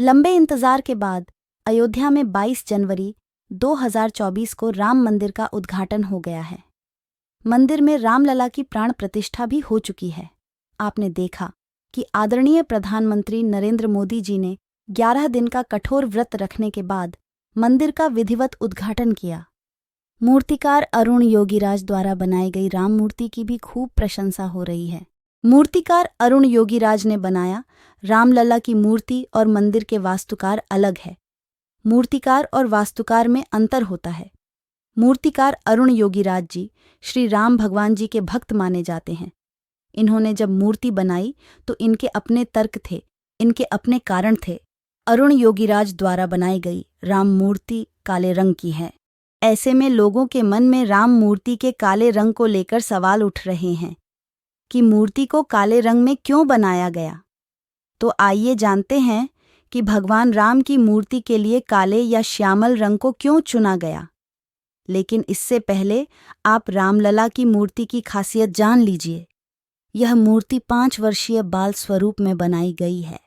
लंबे इंतजार के बाद अयोध्या में 22 जनवरी 2024 को राम मंदिर का उद्घाटन हो गया है। मंदिर में रामलला की प्राण प्रतिष्ठा भी हो चुकी है। आपने देखा कि आदरणीय प्रधानमंत्री नरेंद्र मोदी जी ने 11 दिन का कठोर व्रत रखने के बाद मंदिर का विधिवत उद्घाटन किया। मूर्तिकार अरुण योगीराज द्वारा बनाई गई राम मूर्ति की भी खूब प्रशंसा हो रही है। मूर्तिकार अरुण योगीराज ने बनाया रामलला की मूर्ति और मंदिर के वास्तुकार अलग है। मूर्तिकार और वास्तुकार में अंतर होता है। मूर्तिकार अरुण योगीराज जी श्री राम भगवान जी के भक्त माने जाते हैं। इन्होंने जब मूर्ति बनाई तो इनके अपने तर्क थे, इनके अपने कारण थे। अरुण योगीराज द्वारा बनाई गई राम मूर्ति काले रंग की है। ऐसे में लोगों के मन में राम मूर्ति के काले रंग को लेकर सवाल उठ रहे हैं कि मूर्ति को काले रंग में क्यों बनाया गया। तो आइए जानते हैं कि भगवान राम की मूर्ति के लिए काले या श्यामल रंग को क्यों चुना गया। लेकिन इससे पहले आप रामलला की मूर्ति की खासियत जान लीजिए। यह मूर्ति 5 वर्षीय बाल स्वरूप में बनाई गई है,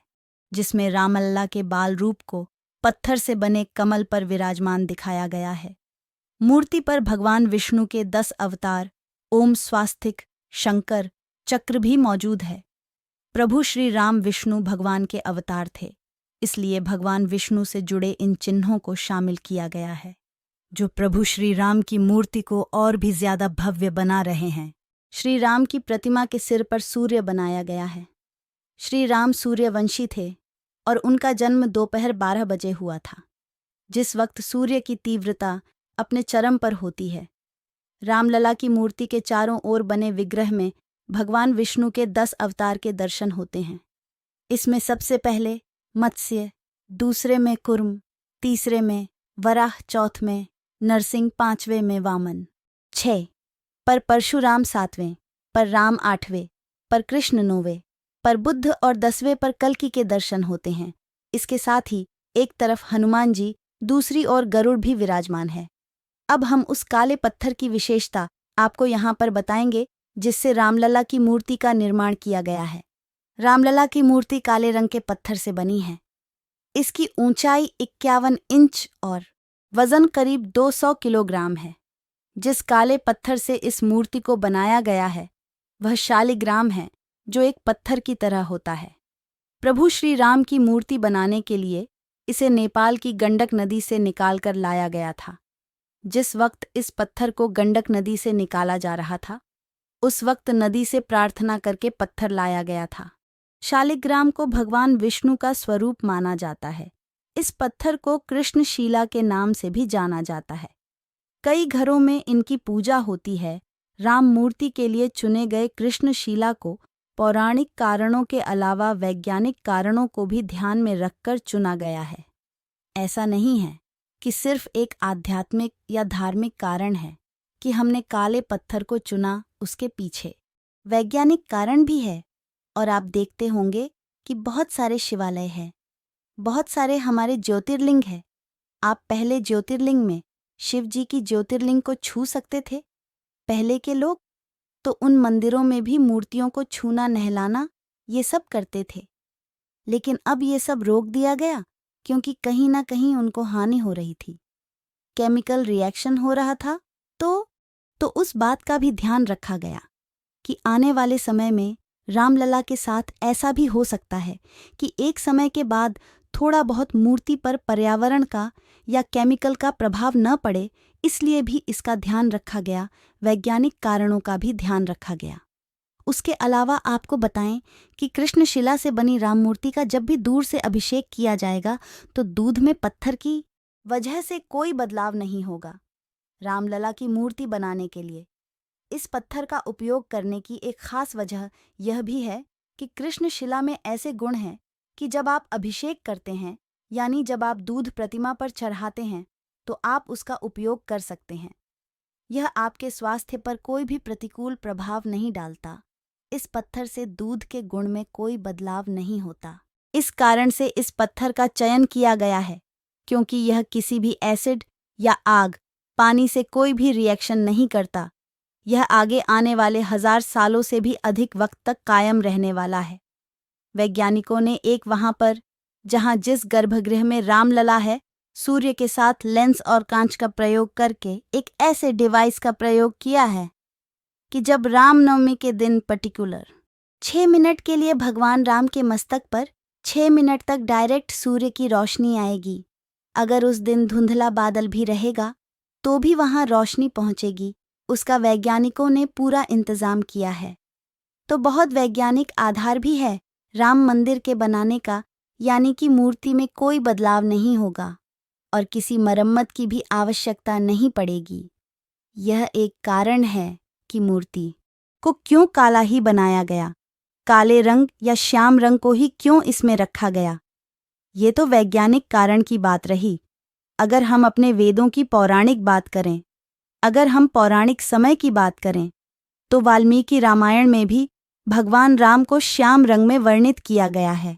जिसमें रामलला के बाल रूप को पत्थर से बने कमल पर विराजमान दिखाया गया है। मूर्ति पर भगवान विष्णु के 10 अवतार ओम, स्वास्तिक, शंकर, चक्र भी मौजूद है। प्रभु श्री राम विष्णु भगवान के अवतार थे, इसलिए भगवान विष्णु से जुड़े इन चिन्हों को शामिल किया गया है, जो प्रभु श्री राम की मूर्ति को और भी ज्यादा भव्य बना रहे हैं। श्री राम की प्रतिमा के सिर पर सूर्य बनाया गया है। श्री राम सूर्यवंशी थे और उनका जन्म दोपहर 12 बजे हुआ था, जिस वक्त सूर्य की तीव्रता अपने चरम पर होती है। रामलला की मूर्ति के चारों ओर बने विग्रह में भगवान विष्णु के 10 अवतार के दर्शन होते हैं। इसमें सबसे पहले मत्स्य, दूसरे में कूर्म, तीसरे में वराह, चौथ में नरसिंह, 5वें में वामन, 6 पर परशुराम, 7वें पर राम, 8वें पर कृष्ण, 9वें पर बुद्ध और 10वें पर कल्कि के दर्शन होते हैं। इसके साथ ही एक तरफ हनुमान जी, दूसरी ओर गरुड़ भी विराजमान है। अब हम उस काले पत्थर की विशेषता आपको यहाँ पर बताएंगे जिससे रामलला की मूर्ति का निर्माण किया गया है। रामलला की मूर्ति काले रंग के पत्थर से बनी है। इसकी ऊंचाई 51 इंच और वजन करीब 200 किलोग्राम है। जिस काले पत्थर से इस मूर्ति को बनाया गया है वह शालिग्राम है, जो एक पत्थर की तरह होता है। प्रभु श्री राम की मूर्ति बनाने के लिए इसे नेपाल की गंडक नदी से निकालकर लाया गया था। जिस वक्त इस पत्थर को गंडक नदी से निकाला जा रहा था, उस वक्त नदी से प्रार्थना करके पत्थर लाया गया था। शालिग्राम को भगवान विष्णु का स्वरूप माना जाता है। इस पत्थर को कृष्णशिला के नाम से भी जाना जाता है। कई घरों में इनकी पूजा होती है। राम मूर्ति के लिए चुने गए कृष्णशिला को पौराणिक कारणों के अलावा वैज्ञानिक कारणों को भी ध्यान में रखकर चुना गया है। ऐसा नहीं है कि सिर्फ एक आध्यात्मिक या धार्मिक कारण है कि हमने काले पत्थर को चुना। उसके पीछे वैज्ञानिक कारण भी है। और आप देखते होंगे कि बहुत सारे शिवालय हैं, बहुत सारे हमारे ज्योतिर्लिंग हैं। आप पहले ज्योतिर्लिंग में शिव जी की ज्योतिर्लिंग को छू सकते थे। पहले के लोग तो उन मंदिरों में भी मूर्तियों को छूना, नहलाना ये सब करते थे। लेकिन अब ये सब रोक दिया गया क्योंकि कहीं ना कहीं उनको हानि हो रही थी, केमिकल रिएक्शन हो रहा था। तो उस बात का भी ध्यान रखा गया कि आने वाले समय में रामलला के साथ ऐसा भी हो सकता है कि एक समय के बाद थोड़ा बहुत मूर्ति पर पर्यावरण का या केमिकल का प्रभाव न पड़े, इसलिए भी इसका ध्यान रखा गया। वैज्ञानिक कारणों का भी ध्यान रखा गया। उसके अलावा आपको बताएं कि कृष्णशिला से बनी राम मूर्ति का जब भी दूर से अभिषेक किया जाएगा तो दूध में पत्थर की वजह से कोई बदलाव नहीं होगा। रामलला की मूर्ति बनाने के लिए इस पत्थर का उपयोग करने की एक खास वजह यह भी है कि कृष्णशिला में ऐसे गुण हैं कि जब आप अभिषेक करते हैं, यानी जब आप दूध प्रतिमा पर चढ़ाते हैं, तो आप उसका उपयोग कर सकते हैं। यह आपके स्वास्थ्य पर कोई भी प्रतिकूल प्रभाव नहीं डालता। इस पत्थर से दूध के गुण में कोई बदलाव नहीं होता। इस कारण से इस पत्थर का चयन किया गया है, क्योंकि यह किसी भी एसिड या आग, पानी से कोई भी रिएक्शन नहीं करता। यह आगे आने वाले 1000 सालों से भी अधिक वक्त तक कायम रहने वाला है। वैज्ञानिकों ने एक वहां पर जहां जिस गर्भगृह में रामलला है, सूर्य के साथ लेंस और कांच का प्रयोग करके एक ऐसे डिवाइस का प्रयोग किया है कि जब रामनवमी के दिन पर्टिकुलर 6 मिनट के लिए भगवान राम के मस्तक पर 6 मिनट तक डायरेक्ट सूर्य की रोशनी आएगी। अगर उस दिन धुंधला बादल भी रहेगा तो भी वहां रोशनी पहुंचेगी। उसका वैज्ञानिकों ने पूरा इंतजाम किया है। तो बहुत वैज्ञानिक आधार भी है राम मंदिर के बनाने का, यानी कि मूर्ति में कोई बदलाव नहीं होगा और किसी मरम्मत की भी आवश्यकता नहीं पड़ेगी। यह एक कारण है कि मूर्ति को क्यों काला ही बनाया गया, काले रंग या श्याम रंग को ही क्यों इसमें रखा गया। ये तो वैज्ञानिक कारण की बात रही। अगर हम अपने वेदों की पौराणिक बात करें, अगर हम पौराणिक समय की बात करें, तो वाल्मीकि रामायण में भी भगवान राम को श्याम रंग में वर्णित किया गया है।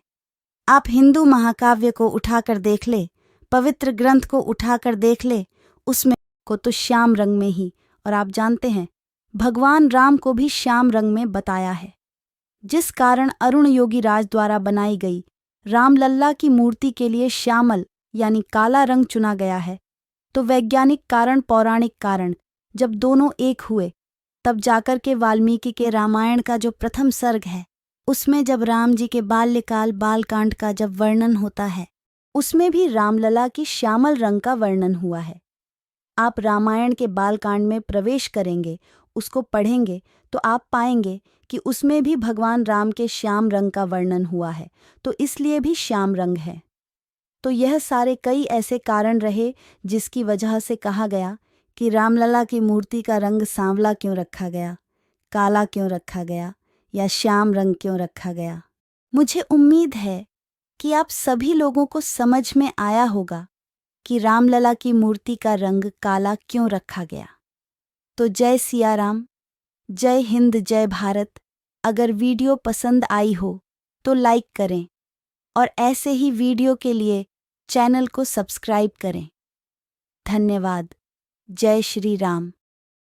आप हिंदू महाकाव्य को उठाकर देख ले, पवित्र ग्रंथ को उठाकर देख ले, उसमें को तो श्याम रंग में ही, और आप जानते हैं भगवान राम को भी श्याम रंग में बताया है। जिस कारण अरुण योगीराज द्वारा बनाई गई रामलल्ला की मूर्ति के लिए श्यामल यानी काला रंग चुना गया है, तो वैज्ञानिक कारण पौराणिक कारण जब दोनों एक हुए, तब जाकर के वाल्मीकि के रामायण का जो प्रथम सर्ग है, उसमें जब राम जी के बाल्यकाल बालकांड का जब वर्णन होता है, उसमें भी रामलला की श्यामल रंग का वर्णन हुआ है। आप रामायण के बालकांड में प्रवेश करेंगे, उसको पढ़ेंगे, तो आप पाएंगे कि उसमें भी भगवान राम के श्याम रंग का वर्णन हुआ है, तो इसलिए भी श्याम रंग है। तो यह सारे कई ऐसे कारण रहे जिसकी वजह से कहा गया कि रामलला की मूर्ति का रंग सांवला क्यों रखा गया, काला क्यों रखा गया या श्याम रंग क्यों रखा गया। मुझे उम्मीद है कि आप सभी लोगों को समझ में आया होगा कि रामलला की मूर्ति का रंग काला क्यों रखा गया। तो जय सिया राम, जय हिंद, जय भारत। अगर वीडियो पसंद आई हो तो लाइक करें और ऐसे ही वीडियो के लिए चैनल को सब्सक्राइब करें। धन्यवाद। जय श्री राम।